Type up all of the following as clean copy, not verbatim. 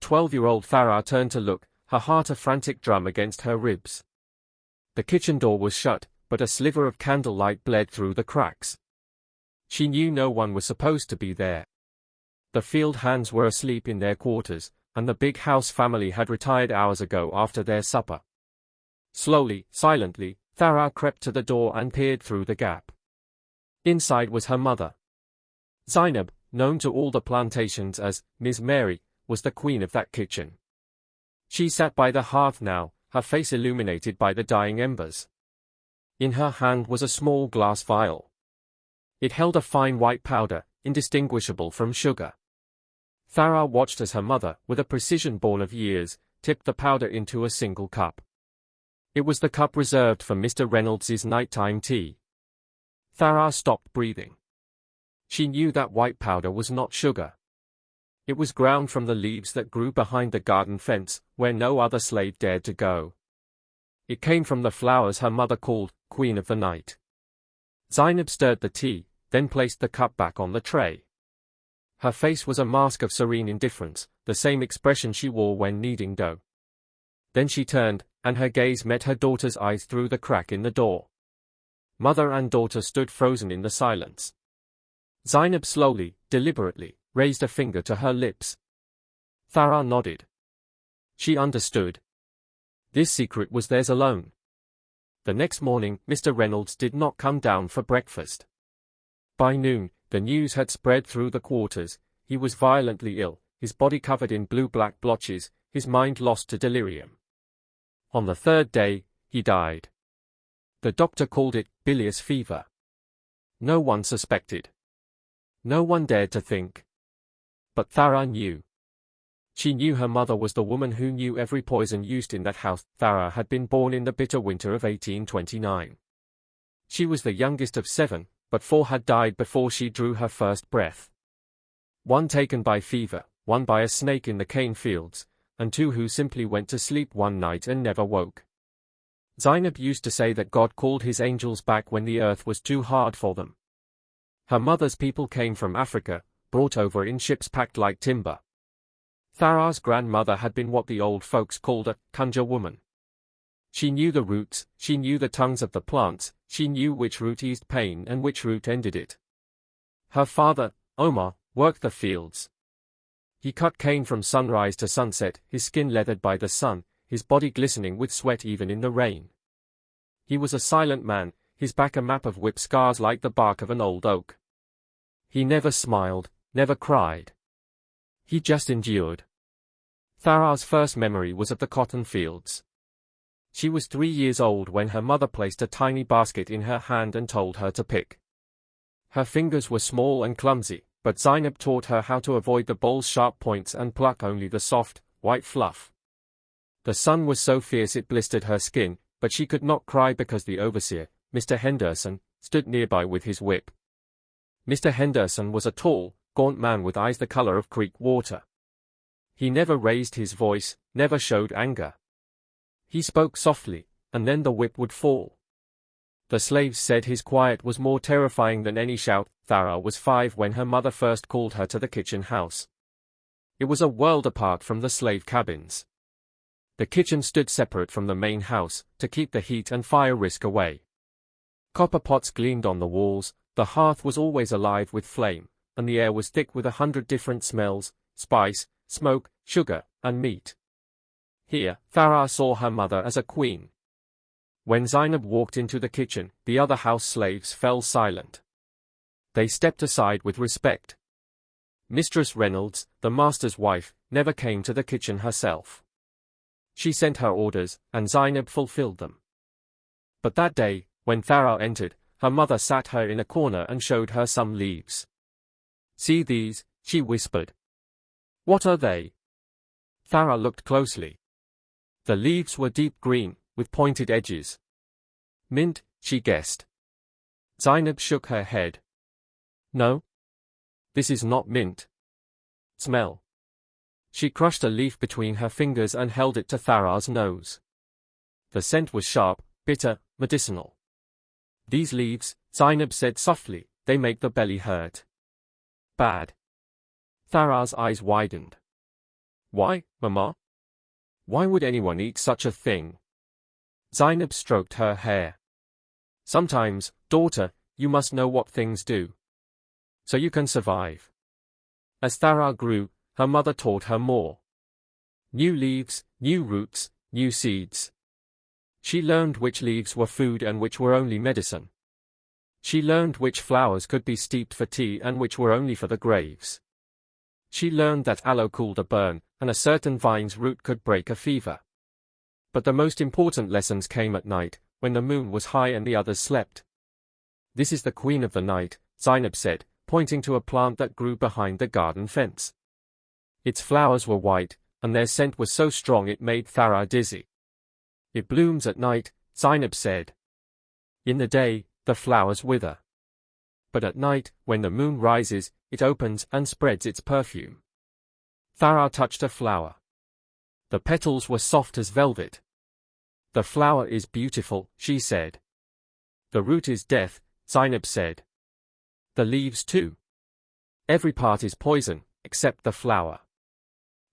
12-year-old Tharaa turned to look, her heart a frantic drum against her ribs. The kitchen door was shut, but a sliver of candlelight bled through the cracks. She knew no one was supposed to be there. The field hands were asleep in their quarters, and the big house family had retired hours ago after their supper. Slowly, silently, Tharaa crept to the door and peered through the gap. Inside was her mother. Zainab, known to all the plantations as Miss Mary, was the queen of that kitchen. She sat by the hearth now, her face illuminated by the dying embers. In her hand was a small glass vial. It held a fine white powder, indistinguishable from sugar. Tharaa watched as her mother, with a precision born of years, tipped the powder into a single cup. It was the cup reserved for Mr. Reynolds's nighttime tea. Tharaa stopped breathing. She knew that white powder was not sugar. It was ground from the leaves that grew behind the garden fence, where no other slave dared to go. It came from the flowers her mother called Queen of the Night. Zainab stirred the tea, then placed the cup back on the tray. Her face was a mask of serene indifference, the same expression she wore when kneading dough. Then she turned, and her gaze met her daughter's eyes through the crack in the door. Mother and daughter stood frozen in the silence. Zainab slowly, deliberately, raised a finger to her lips. Tharaa nodded. She understood. This secret was theirs alone. The next morning, Mr. Reynolds did not come down for breakfast. By noon, the news had spread through the quarters. He was violently ill, his body covered in blue-black blotches, his mind lost to delirium. On the third day, he died. The doctor called it bilious fever. No one suspected. No one dared to think. But Tharaa knew. She knew her mother was the woman who knew every poison used in that house. Tharaa had been born in the bitter winter of 1829. She was the youngest of 7, but 4 had died before she drew her first breath. 1 taken by fever, 1 by a snake in the cane fields, and 2 who simply went to sleep one night and never woke. Zainab used to say that God called his angels back when the earth was too hard for them. Her mother's people came from Africa, brought over in ships packed like timber. Tharaa's grandmother had been what the old folks called a conjure woman. She knew the roots, she knew the tongues of the plants, she knew which root eased pain and which root ended it. Her father, Omar, worked the fields. He cut cane from sunrise to sunset, his skin leathered by the sun, his body glistening with sweat even in the rain. He was a silent man, his back a map of whip scars like the bark of an old oak. He never smiled, never cried. He just endured. Tharaa's first memory was of the cotton fields. She was 3 years old when her mother placed a tiny basket in her hand and told her to pick. Her fingers were small and clumsy, but Zainab taught her how to avoid the bowl's sharp points and pluck only the soft, white fluff. The sun was so fierce it blistered her skin, but she could not cry because the overseer, Mr. Henderson, stood nearby with his whip. Mr. Henderson was a tall, gaunt man with eyes the color of creek water. He never raised his voice, never showed anger. He spoke softly, and then the whip would fall. The slaves said his quiet was more terrifying than any shout. Tharaa was 5 when her mother first called her to the kitchen house. It was a world apart from the slave cabins. The kitchen stood separate from the main house, to keep the heat and fire risk away. Copper pots gleamed on the walls, the hearth was always alive with flame, and the air was thick with 100 different smells, spice, smoke, sugar, and meat. Here, Tharaa saw her mother as a queen. When Zainab walked into the kitchen, the other house slaves fell silent. They stepped aside with respect. Mistress Reynolds, the master's wife, never came to the kitchen herself. She sent her orders, and Zainab fulfilled them. But that day, when Tharaa entered, her mother sat her in a corner and showed her some leaves. "See these," she whispered. "What are they?" Tharaa looked closely. The leaves were deep green, with pointed edges. "Mint," she guessed. Zainab shook her head. "No. This is not mint. Smell." She crushed a leaf between her fingers and held it to Tharaa's nose. The scent was sharp, bitter, medicinal. "These leaves," Zainab said softly, "they make the belly hurt." "Bad." Tharaa's eyes widened. Why, Mama? Why would anyone eat such a thing? Zainab stroked her hair. Sometimes, daughter, you must know what things do, so you can survive. As Tharaa grew, her mother taught her more. New leaves, new roots, new seeds. She learned which leaves were food and which were only medicine. She learned which flowers could be steeped for tea and which were only for the graves. She learned that aloe cooled a burn, and a certain vine's root could break a fever. But the most important lessons came at night, when the moon was high and the others slept. This is the queen of the night, Zainab said, pointing to a plant that grew behind the garden fence. Its flowers were white, and their scent was so strong it made Tharaa dizzy. It blooms at night, Zainab said. In the day, the flowers wither. But at night, when the moon rises, it opens and spreads its perfume. Tharaa touched a flower. The petals were soft as velvet. The flower is beautiful, she said. The root is death, Zainab said. The leaves too. Every part is poison, except the flower.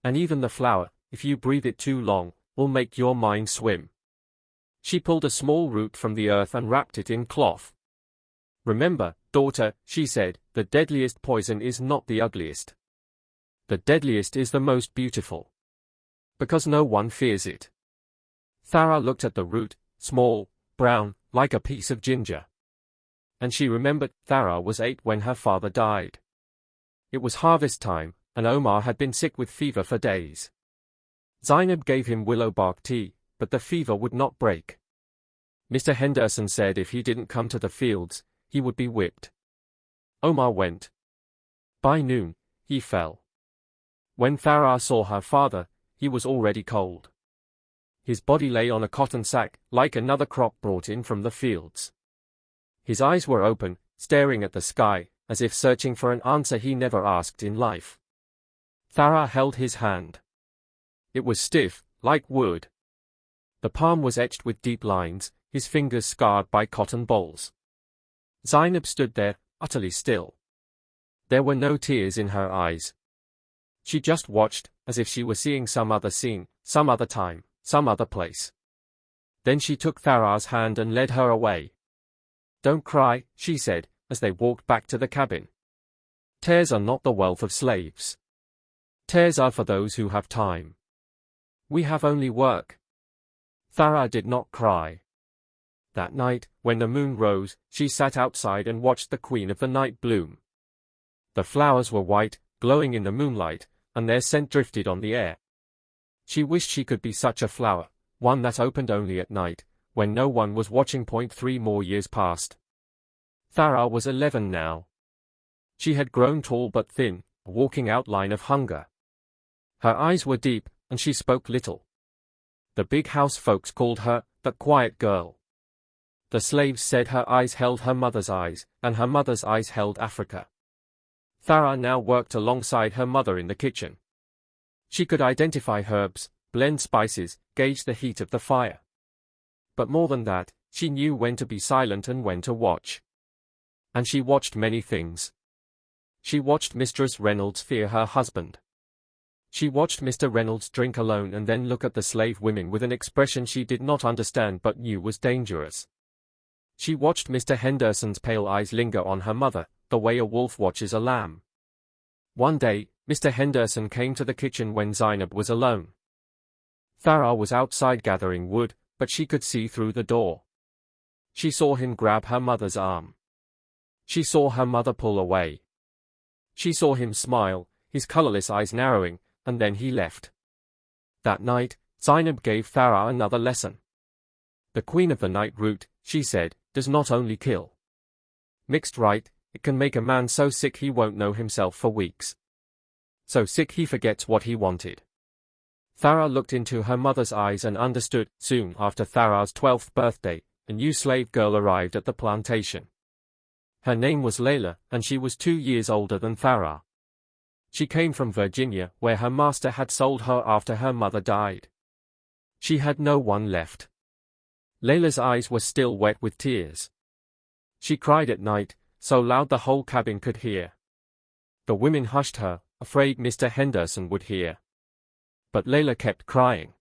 And even the flower, if you breathe it too long, will make your mind swim. She pulled a small root from the earth and wrapped it in cloth. Remember, daughter, she said, the deadliest poison is not the ugliest. The deadliest is the most beautiful. Because no one fears it. Tharaa looked at the root, small, brown, like a piece of ginger. And she remembered Tharaa was 8 when her father died. It was harvest time, and Omar had been sick with fever for days. Zainab gave him willow bark tea, but the fever would not break. Mr. Henderson said if he didn't come to the fields, he would be whipped. Omar went. By noon, he fell. When Tharaa saw her father, he was already cold. His body lay on a cotton sack, like another crop brought in from the fields. His eyes were open, staring at the sky, as if searching for an answer he never asked in life. Tharaa held his hand. It was stiff, like wood. The palm was etched with deep lines, his fingers scarred by cotton balls. Zainab stood there, utterly still. There were no tears in her eyes. She just watched, as if she were seeing some other scene, some other time, some other place. Then she took Tharaa's hand and led her away. Don't cry, she said, as they walked back to the cabin. Tears are not the wealth of slaves. Tears are for those who have time. We have only work. Tharaa did not cry. That night, when the moon rose, she sat outside and watched the queen of the night bloom. The flowers were white, glowing in the moonlight, and their scent drifted on the air. She wished she could be such a flower, one that opened only at night, when no one was watching. 3 more years passed. Tharaa was 11 now. She had grown tall but thin, a walking outline of hunger. Her eyes were deep, and she spoke little. The big house folks called her the quiet girl. The slaves said her eyes held her mother's eyes, and her mother's eyes held Africa. Tharaa now worked alongside her mother in the kitchen. She could identify herbs, blend spices, gauge the heat of the fire. But more than that, she knew when to be silent and when to watch. And she watched many things. She watched Mistress Reynolds fear her husband. She watched Mr. Reynolds drink alone and then look at the slave women with an expression she did not understand but knew was dangerous. She watched Mr. Henderson's pale eyes linger on her mother, the way a wolf watches a lamb. One day, Mr. Henderson came to the kitchen when Zainab was alone. Tharaa was outside gathering wood, but she could see through the door. She saw him grab her mother's arm. She saw her mother pull away. She saw him smile, his colorless eyes narrowing, and then he left. That night, Zainab gave Tharaa another lesson. The queen of the night root, she said, does not only kill. Mixed right, it can make a man so sick he won't know himself for weeks. So sick he forgets what he wanted. Tharaa looked into her mother's eyes and understood. Soon after Tharaa's 12th birthday, a new slave girl arrived at the plantation. Her name was Layla, and she was 2 years older than Tharaa. She came from Virginia, where her master had sold her after her mother died. She had no one left. Layla's eyes were still wet with tears. She cried at night, so loud the whole cabin could hear. The women hushed her, afraid Mr. Henderson would hear. But Layla kept crying.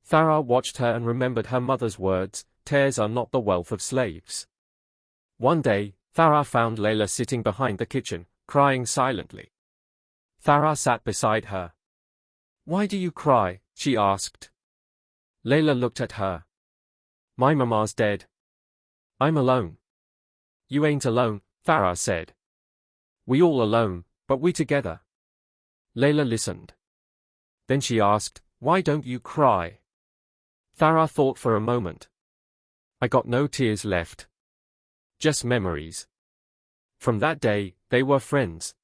Tharaa watched her and remembered her mother's words, "Tares are not the wealth of slaves." One day, Tharaa found Layla sitting behind the kitchen, crying silently. Tharaa sat beside her. "Why do you cry?" she asked. Layla looked at her. "My mama's dead. I'm alone." "You ain't alone," Tharaa said. "We all alone, but we together." Layla listened. Then she asked, "Why don't you cry?" Tharaa thought for a moment. "I got no tears left. Just memories." From that day, they were friends.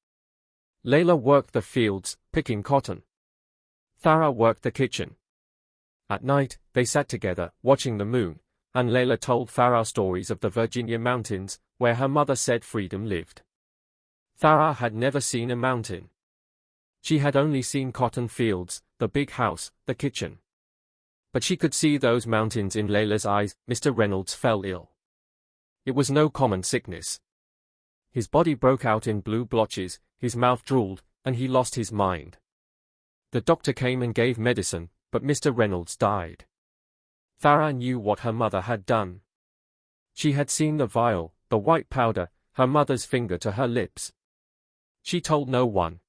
Layla worked the fields, picking cotton. Tharaa worked the kitchen. At night, they sat together, watching the moon, and Layla told Tharaa stories of the Virginia mountains, where her mother said freedom lived. Tharaa had never seen a mountain. She had only seen cotton fields, the big house, the kitchen. But she could see those mountains in Layla's eyes. Mr. Reynolds fell ill. It was no common sickness. His body broke out in blue blotches, his mouth drooled, and he lost his mind. The doctor came and gave medicine, but Mr. Reynolds died. Tharaa knew what her mother had done. She had seen the vial, the white powder, her mother's finger to her lips. She told no one.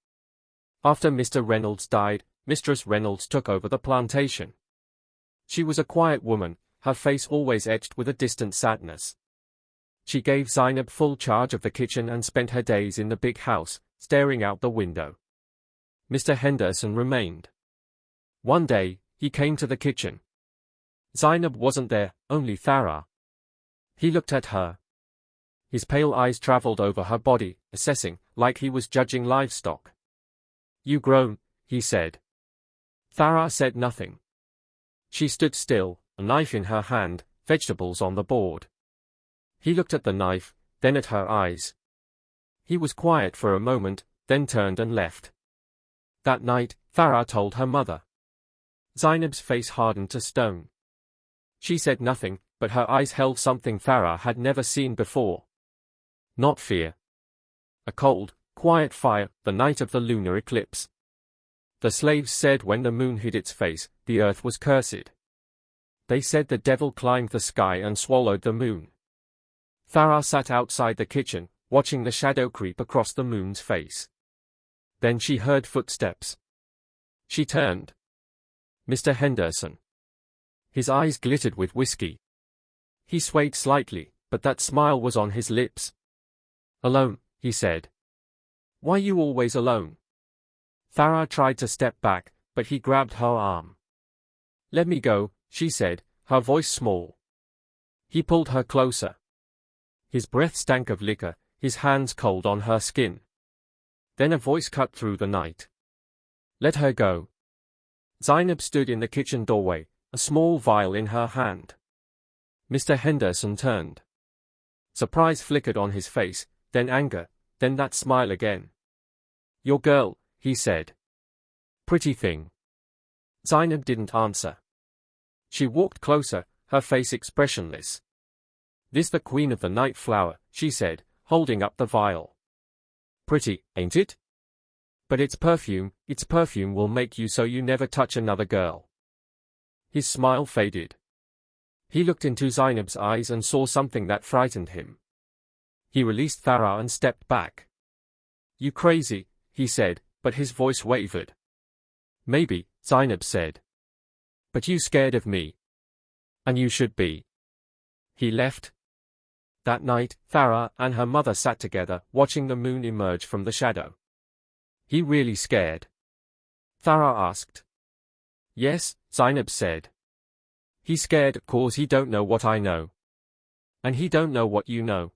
After Mr. Reynolds died, Mistress Reynolds took over the plantation. She was a quiet woman, her face always etched with a distant sadness. She gave Zainab full charge of the kitchen and spent her days in the big house, staring out the window. Mr. Henderson remained. One day, he came to the kitchen. Zainab wasn't there, only Tharaa. He looked at her. His pale eyes traveled over her body, assessing, like he was judging livestock. "You grown," he said. Tharaa said nothing. She stood still, a knife in her hand, vegetables on the board. He looked at the knife, then at her eyes. He was quiet for a moment, then turned and left. That night, Tharaa told her mother. Zainab's face hardened to stone. She said nothing, but her eyes held something Tharaa had never seen before. Not fear. A cold, quiet fire, the night of the lunar eclipse. The slaves said when the moon hid its face, the earth was cursed. They said the devil climbed the sky and swallowed the moon. Tharaa sat outside the kitchen, watching the shadow creep across the moon's face. Then she heard footsteps. She turned. Mr. Henderson. His eyes glittered with whiskey. He swayed slightly, but that smile was on his lips. "Alone," he said. "Why you always alone?" Tharaa tried to step back, but he grabbed her arm. "Let me go," she said, her voice small. He pulled her closer. His breath stank of liquor, his hands cold on her skin. Then a voice cut through the night. "Let her go." Zainab stood in the kitchen doorway, a small vial in her hand. Mr. Henderson turned. Surprise flickered on his face, then anger, then that smile again. "Your girl," he said. "Pretty thing." Zainab didn't answer. She walked closer, her face expressionless. "This the queen of the night flower," she said, holding up the vial. "Pretty, ain't it? But its perfume will make you so you never touch another girl." His smile faded. He looked into Zainab's eyes and saw something that frightened him. He released Tharaa and stepped back. "You crazy," he said, but his voice wavered. "Maybe," Zainab said. "But you scared of me. And you should be." He left. That night, Tharaa and her mother sat together, watching the moon emerge from the shadow. "He really scared?" Tharaa asked. "Yes," Zainab said. "He scared 'cause he don't know what I know. And he don't know what you know."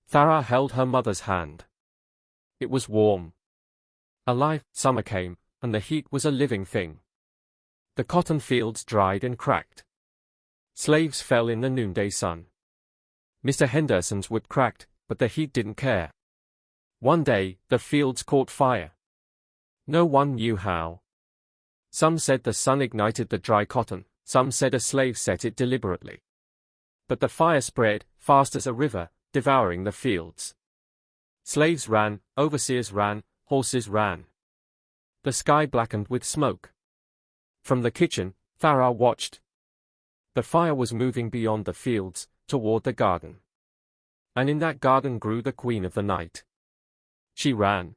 Tharaa held her mother's hand. It was warm. Alive, summer came, and the heat was a living thing. The cotton fields dried and cracked. Slaves fell in the noonday sun. Mr. Henderson's whip cracked, but the heat didn't care. One day, the fields caught fire. No one knew how. Some said the sun ignited the dry cotton, some said a slave set it deliberately. But the fire spread, fast as a river, devouring the fields. Slaves ran, overseers ran, horses ran. The sky blackened with smoke. From the kitchen, Tharaa watched. The fire was moving beyond the fields, toward the garden. And in that garden grew the Queen of the Night. She ran.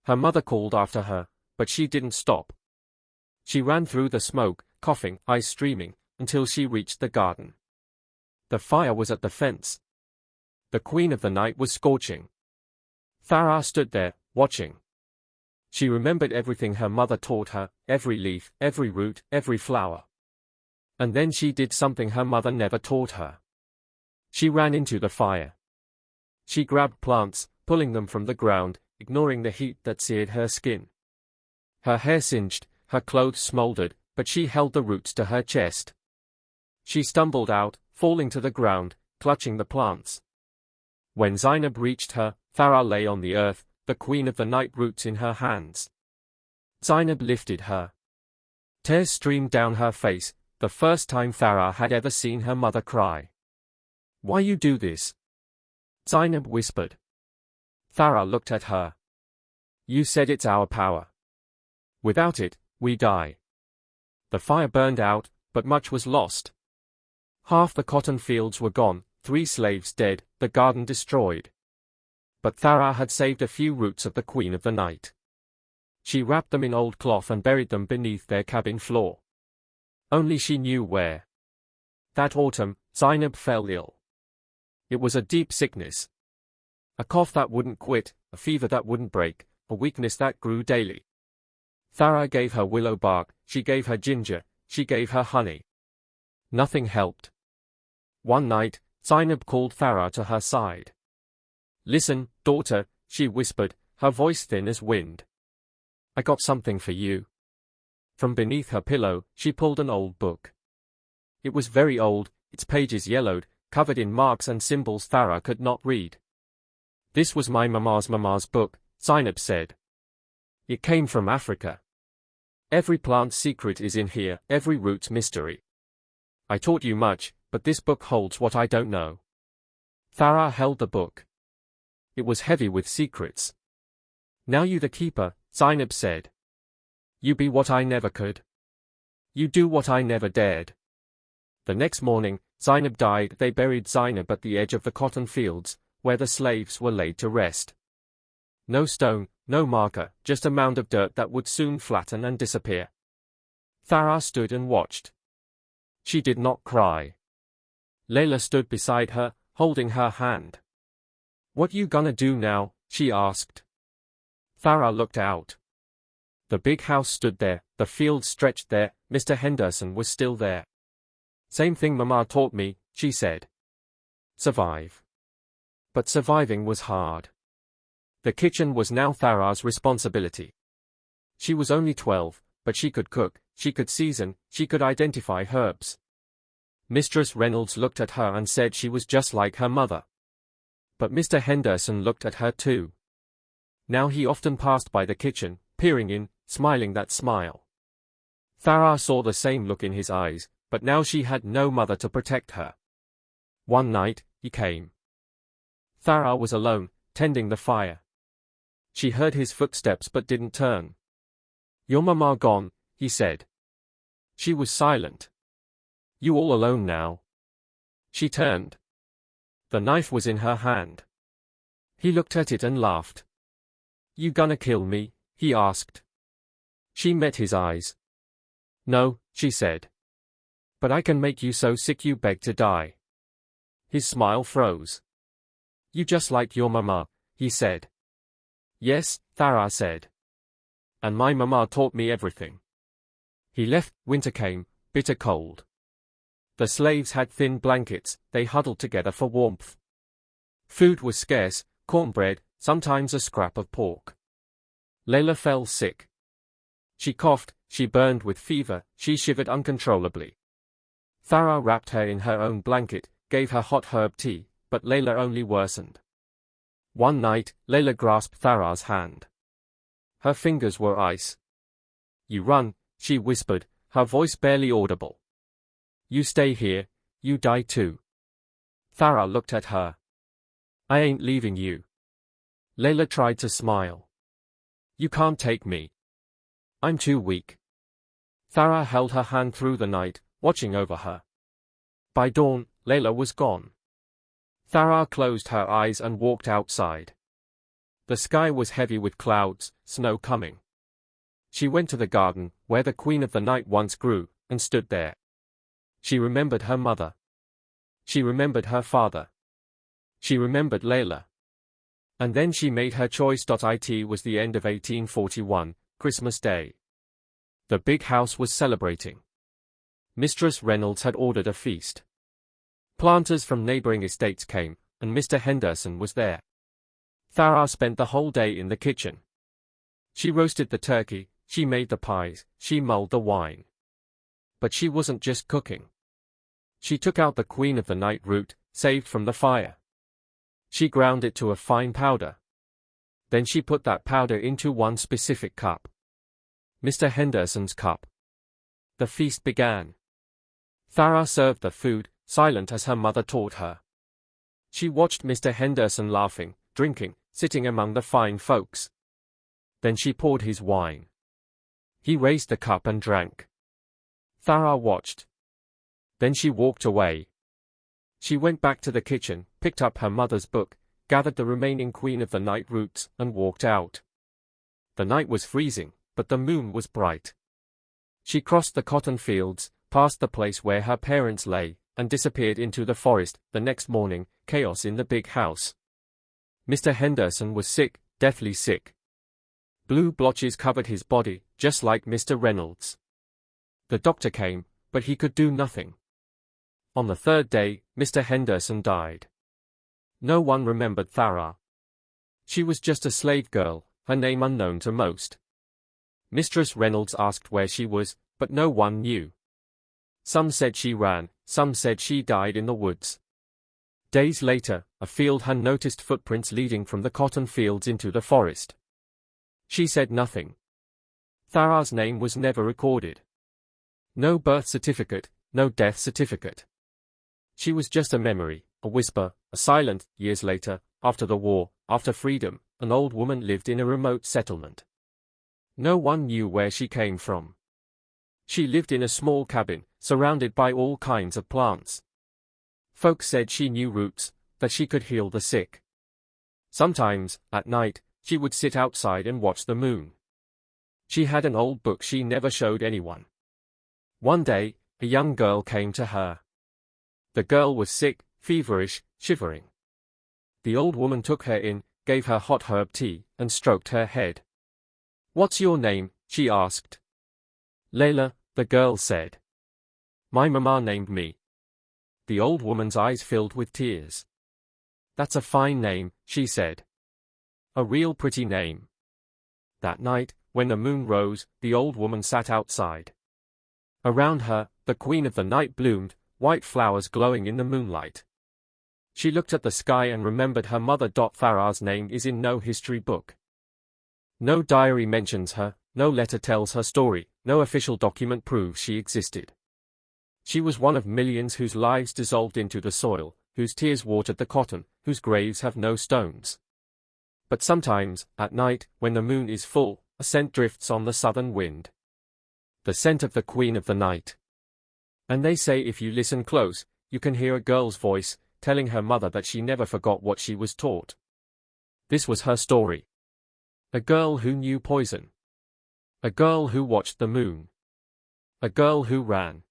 Her mother called after her, but she didn't stop. She ran through the smoke, coughing, eyes streaming, until she reached the garden. The fire was at the fence. The Queen of the Night was scorching. Tharaa stood there, watching. She remembered everything her mother taught her, every leaf, every root, every flower. And then she did something her mother never taught her. She ran into the fire. She grabbed plants, pulling them from the ground, ignoring the heat that seared her skin. Her hair singed, her clothes smoldered, but she held the roots to her chest. She stumbled out, falling to the ground, clutching the plants. When Zainab reached her, Tharaa lay on the earth, the Queen of the Night roots in her hands. Zainab lifted her. Tears streamed down her face, the first time Tharaa had ever seen her mother cry. "Why you do this?" Zainab whispered. Tharaa looked at her. "You said it's our power. Without it, we die." The fire burned out, but much was lost. Half the cotton fields were gone, 3 slaves dead, the garden destroyed. But Tharaa had saved a few roots of the Queen of the Night. She wrapped them in old cloth and buried them beneath their cabin floor. Only she knew where. That autumn, Zainab fell ill. It was a deep sickness. A cough that wouldn't quit, a fever that wouldn't break, a weakness that grew daily. Tharaa gave her willow bark, she gave her ginger, she gave her honey. Nothing helped. One night, Zainab called Tharaa to her side. "Listen, daughter," she whispered, her voice thin as wind. "I got something for you." From beneath her pillow, she pulled an old book. It was very old, its pages yellowed, covered in marks and symbols Tharaa could not read. "This was my mama's book," Zainab said. "It came from Africa. Every plant's secret is in here, every root's mystery. I taught you much, but this book holds what I don't know." Tharaa held the book. It was heavy with secrets. "Now you the keeper," Zainab said. "You be what I never could. You do what I never dared." The next morning, Zainab died. They buried Zainab at the edge of the cotton fields, where the slaves were laid to rest. No stone, no marker, just a mound of dirt that would soon flatten and disappear. Tharaa stood and watched. She did not cry. Layla stood beside her, holding her hand. "What you gonna do now?" she asked. Tharaa looked out. The big house stood there, the fields stretched there, Mr. Henderson was still there. "Same thing Mama taught me," she said. Survive. But surviving was hard. The kitchen was now Tharaa's responsibility. She was only 12, but she could cook, she could season, she could identify herbs. Mistress Reynolds looked at her and said she was just like her mother. But Mr. Henderson looked at her too. Now he often passed by the kitchen, peering in, smiling that smile. Tharaa saw the same look in his eyes, but now she had no mother to protect her. One night, he came. Tharaa was alone, tending the fire. She heard his footsteps but didn't turn. "Your mama gone," he said. She was silent. "You all alone now?" She turned. The knife was in her hand. He looked at it and laughed. "You gonna kill me?" he asked. She met his eyes. "No," she said. "But I can make you so sick you beg to die." His smile froze. "You just like your mama," he said. "Yes," Tharaa said. "And my mama taught me everything." He left. Winter came, bitter cold. The slaves had thin blankets, they huddled together for warmth. Food was scarce, cornbread, sometimes a scrap of pork. Layla fell sick. She coughed, she burned with fever, she shivered uncontrollably. Tharaa wrapped her in her own blanket, gave her hot herb tea, but Layla only worsened. One night, Layla grasped Tharaa's hand. Her fingers were ice. "You run," she whispered, her voice barely audible. "You stay here, you die too." Tharaa looked at her. "I ain't leaving you." Layla tried to smile. "You can't take me. I'm too weak." Tharaa held her hand through the night, watching over her. By dawn, Layla was gone. Tharaa closed her eyes and walked outside. The sky was heavy with clouds, snow coming. She went to the garden, where the Queen of the Night once grew, and stood there. She remembered her mother. She remembered her father. She remembered Layla. And then she made her choice. It was the end of 1841, Christmas Day. The big house was celebrating. Mistress Reynolds had ordered a feast. Planters from neighboring estates came, and Mr. Henderson was there. Tharaa spent the whole day in the kitchen. She roasted the turkey, she made the pies, she mulled the wine. But she wasn't just cooking. She took out the Queen of the Night root, saved from the fire. She ground it to a fine powder. Then she put that powder into one specific cup. Mr. Henderson's cup. The feast began. Tharaa served the food, silent as her mother taught her. She watched Mr. Henderson laughing, drinking, sitting among the fine folks. Then she poured his wine. He raised the cup and drank. Tharaa watched. Then she walked away. She went back to the kitchen, picked up her mother's book, gathered the remaining Queen of the Night roots, and walked out. The night was freezing, but the moon was bright. She crossed the cotton fields, past the place where her parents lay, and disappeared into the forest. The next morning, chaos in the big house. Mr. Henderson was sick, deathly sick. Blue blotches covered his body, just like Mr. Reynolds. The doctor came, but he could do nothing. On the third day, Mr. Henderson died. No one remembered Tharaa. She was just a slave girl, her name unknown to most. Mistress Reynolds asked where she was, but no one knew. Some said she ran, some said she died in the woods. Days later, a field hand noticed footprints leading from the cotton fields into the forest. She said nothing. Tharaa's name was never recorded. No birth certificate, no death certificate. She was just a memory, a whisper, a silent. Years later, after the war, after freedom, an old woman lived in a remote settlement. No one knew where she came from. She lived in a small cabin, surrounded by all kinds of plants. Folks said she knew roots, that she could heal the sick. Sometimes, at night, she would sit outside and watch the moon. She had an old book she never showed anyone. One day, a young girl came to her. The girl was sick, feverish, shivering. The old woman took her in, gave her hot herb tea, and stroked her head. "What's your name?" she asked. "Layla," the girl said. "My mama named me." The old woman's eyes filled with tears. "That's a fine name," she said. "A real pretty name." That night, when the moon rose, the old woman sat outside. Around her, the Queen of the Night bloomed, white flowers glowing in the moonlight. She looked at the sky and remembered her mother. Tharaa's name is in no history book. No diary mentions her, no letter tells her story, no official document proves she existed. She was one of millions whose lives dissolved into the soil, whose tears watered the cotton, whose graves have no stones. But sometimes, at night, when the moon is full, a scent drifts on the southern wind. The scent of the Queen of the Night. And they say if you listen close, you can hear a girl's voice, telling her mother that she never forgot what she was taught. This was her story. A girl who knew poison. A girl who watched the moon. A girl who ran.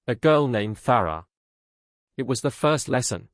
A girl named Tharaa. It was the first lesson.